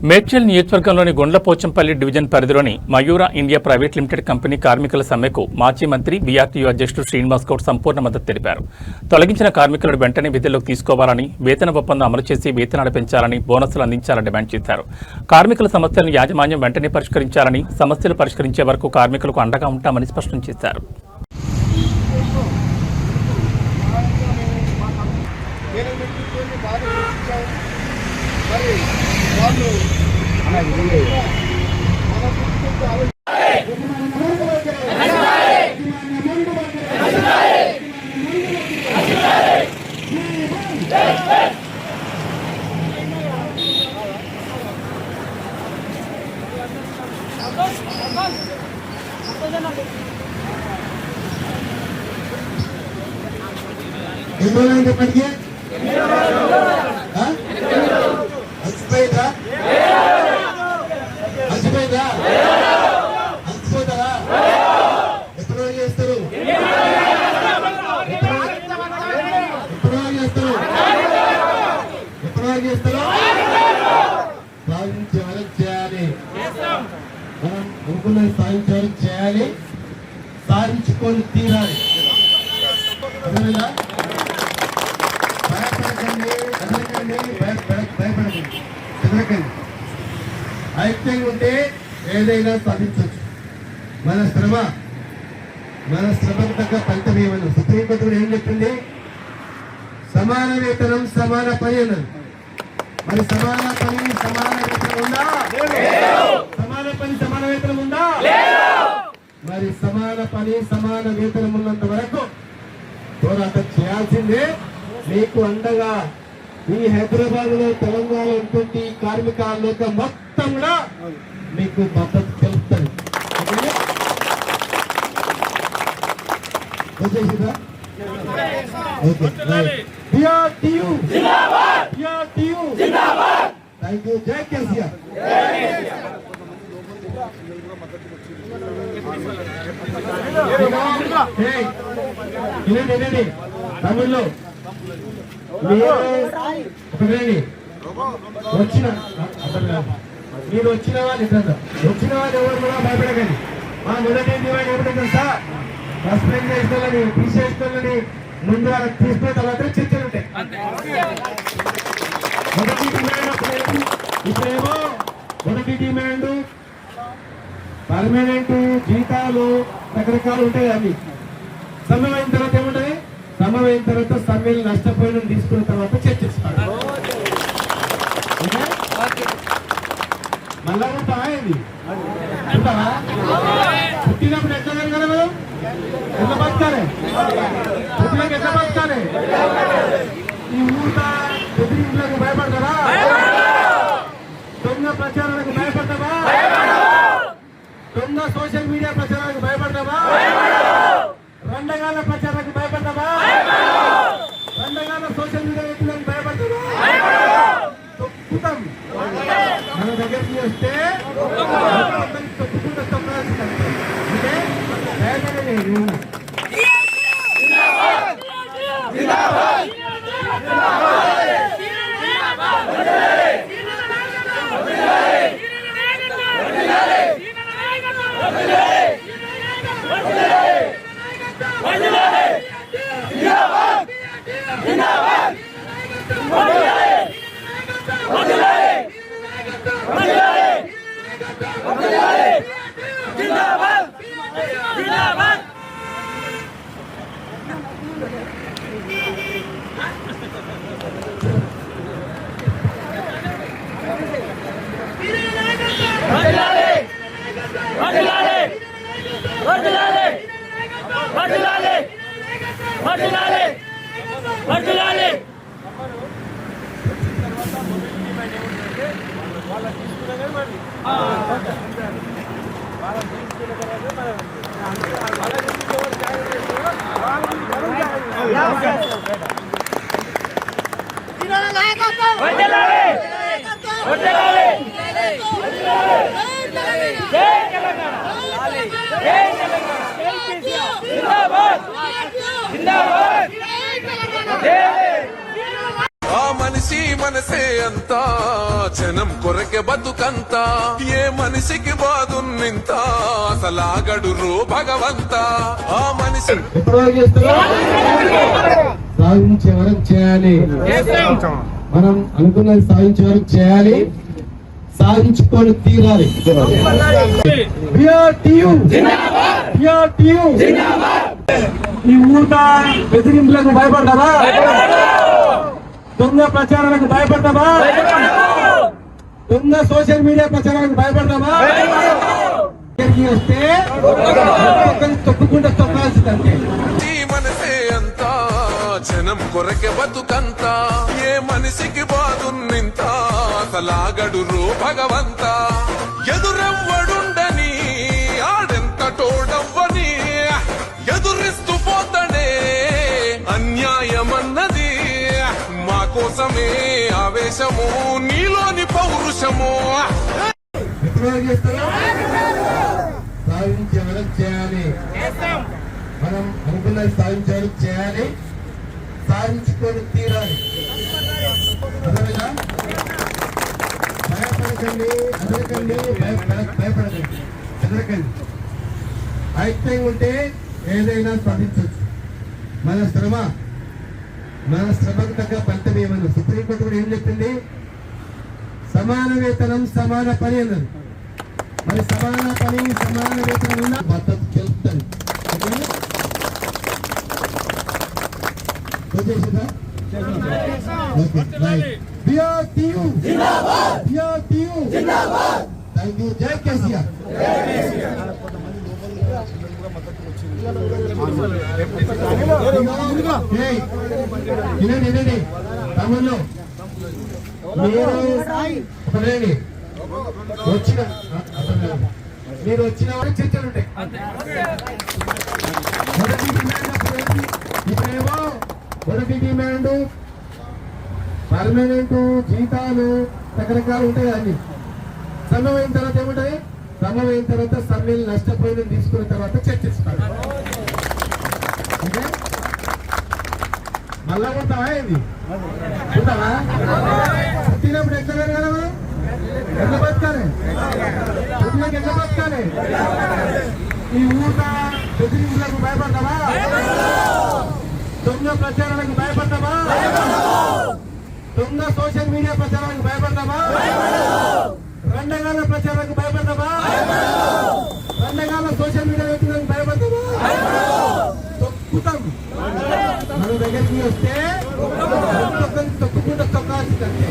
మేడ్చల్ నియోజకవర్గంలోని గుండ్లపోచంపల్లి డివిజన్ పరిధిలోని Mayura India private limited company కార్మికుల సమ్మెకు మాజీ మంత్రి బీఆర్టీయూ అధ్యక్షుడు శ్రీనివాస్ గౌడ్ సంపూర్ణ మద్దతు తెలిపారు. తొలగించిన కార్మికులను వెంటనే విధుల్లోకి తీసుకోవాలని, వేతన ఒప్పందం అమలు చేసి వేతనాలు పెంచాలని, బోనస్లు అందించాలని డిమాండ్ చేశారు. కార్మికుల సమస్యలను యాజమాన్యం వెంటనే పరిష్కరించాలని, సమస్యలు పరిష్కరించే వరకు కార్మికులకు అండగా ఉంటామని స్పష్టం చేశారు. చేయాలి, సాధించుకొని తీరాలి. భయపడకండి, ఐక్యంగా ఉంటే ఏదైనా సాధించవచ్చు. మన శ్రమకు తగ్గ ఫలితం ఏమన్నా సుప్రీంకోర్టు కూడా ఏం చెప్పింది? సమాన వేతనం సమాన పని అన్నది. మరి సమాన పని సమాన వేతనం ఉందా? సమాన పని సమాన వేతనం ఉందా? మరి సమాన పని సమాన వేతనం ఉన్నంత వరకు పోరాటం చేయాల్సిందే. మీకు అండగా ఈ హైదరాబాద్ లో, తెలంగాణ ఉన్నటువంటి కార్మిక లోకం మొత్తం కూడా మీకు మద్దతు తెలుపుతుంది. Thank you. జై కేసీఆర్. తమిళ్లో ఒకటండి మీరు వచ్చిన వాళ్ళు ఎవరు కూడా భయపడకండి. మా మొదటి డిమాండ్ ఏమిటో తెలుసా? సస్పెండ్ చేసిన తీసేసిన ముందు వాళ్ళకి తీసుకున్న తర్వాత చర్చలు ఉంటాయి. మొదటి డిమాండ్ ఇప్పుడేమో మొదటి డిమాండ్ పర్మనెంట్ జీతాలు రకరకాలు ఉంటాయి. అవి సమ్మె అయిన తర్వాత ఏముంటది? సమ్మె అయిన తర్వాత సమ్మెలు నష్టపోయిన తీసుకున్న తర్వాత చర్చిస్తారు. మళ్ళా ఉంటాయింది ఉంటారా? పుట్టినప్పుడు ఎట్లా జరగాలి? మనం ఎట్లా బతకాలి? పుట్టినాక ఎట్లా బతకాలి? ఈ ఊట బెదిరింపులకు భయపడతారా? దొంగ ప్రచారాలకు భయపడతావా? దొంగ సోషల్ మీడియా ప్రచారాలకు భయపడతావా? రండగాల ప్రచారానికి భయపడతావా? రండగాల సోషల్ మీడియా వ్యక్తులకు భయపడతావా? తొక్కుతాం. మన దగ్గరికి వస్తే తొక్కుకుంటూ తొక్కాల్సి అంటే భయపడలేదు. మనిషి మనసే అంతా జనం కొరకే బతుకంతా ఏ మనిషికి బాధున్నింత అసలాగడు రో భగవంత ఆ మనిషి ఎప్పటివరకు చేస్తారో సాధించే వరకు చేయాలి. మనం అనుకున్నది సాధించే వరకు చేయాలి, సాధించుకొని తీరాలి. BRTU BRTU. ఈ ఊట బెదిరింపులకు భయపడ్డావా? దొంగ ప్రచారాలకు భయపడ్డావా? దొంగ సోషల్ మీడియా ప్రచారాలకు భయపడ్డావా? ఇక్కడికి వస్తే తొక్కుకుంటే తొక్కాల్సిందంటే ఈ మనసే అంతా జనం కొరకే బతుకంతా ఏ మనిషికి బాధున్నింత అసలాగడు రో భగవంత ఎదురెవ్వడుండని ఆడెంత తోడవ్వని ఎదురిస్తూ పోతడే అన్యాయమన్నది మా కోసమే ఆవేశము నీలోని పౌరుషము సాధించే వరకు చేయాలి. మనం అనుకున్నది సాధించే వరకు చేయాలి, సాధించుకొని తీరాలి. అర్థమైందా? భయపడకండి, అదరకండి, భయపడకండి, ఎదరకండి. ఐక్యంగా ఉంటే ఏదైనా సాధించవచ్చు. మన శ్రమకు తగ్గ ఫలితం ఏమన్నా సుప్రీంకోర్టు కూడా ఏం చెప్పింది? సమాన వేతనం సమాన పని అన్నది. మరి సమాన పని సమాన వేతనం ఉన్న మద్దతు తెలుపుతుంది. BRTU thank you. జై కేసీఆర్. వినండి తమిళలో మీరు వచ్చిన వారికి చర్చలు ఉంటాయి. మొదటి డిమాండ్ పర్మనెంట్ జీతాలు రకరకాలు ఉంటాయి. అన్ని సమ్మె అయిన తర్వాత ఏముంటాయి? సమ్మె అయిన తర్వాత సమ్మెలు నష్టపోయిన తీసుకున్న తర్వాత చర్చిస్తారు. అంటే మళ్ళా ఉంటావా? ఏంది ఉంటావా? పుట్టినప్పుడు ఎక్కడ కదా మనం ఎంత బతకాలి? పుట్టినకి ఎంత బతకాలి? ఈ ఊట బెదిరింపులకు భయపడ్డావా? దొంగ ప్రచారాలకు భయపడ్డావా? దొంగ సోషల్ మీడియా ప్రచారాలకు భయపడ్డావా? రండగాల ప్రచారాలకు భయపడ్డావా? రండగాల సోషల్ మీడియా వ్యక్తులకు భయపడ్డావా? తొక్కుతాం. మన దగ్గరికి వస్తే తొక్కుకుంటే తొక్కాల్సిందంటే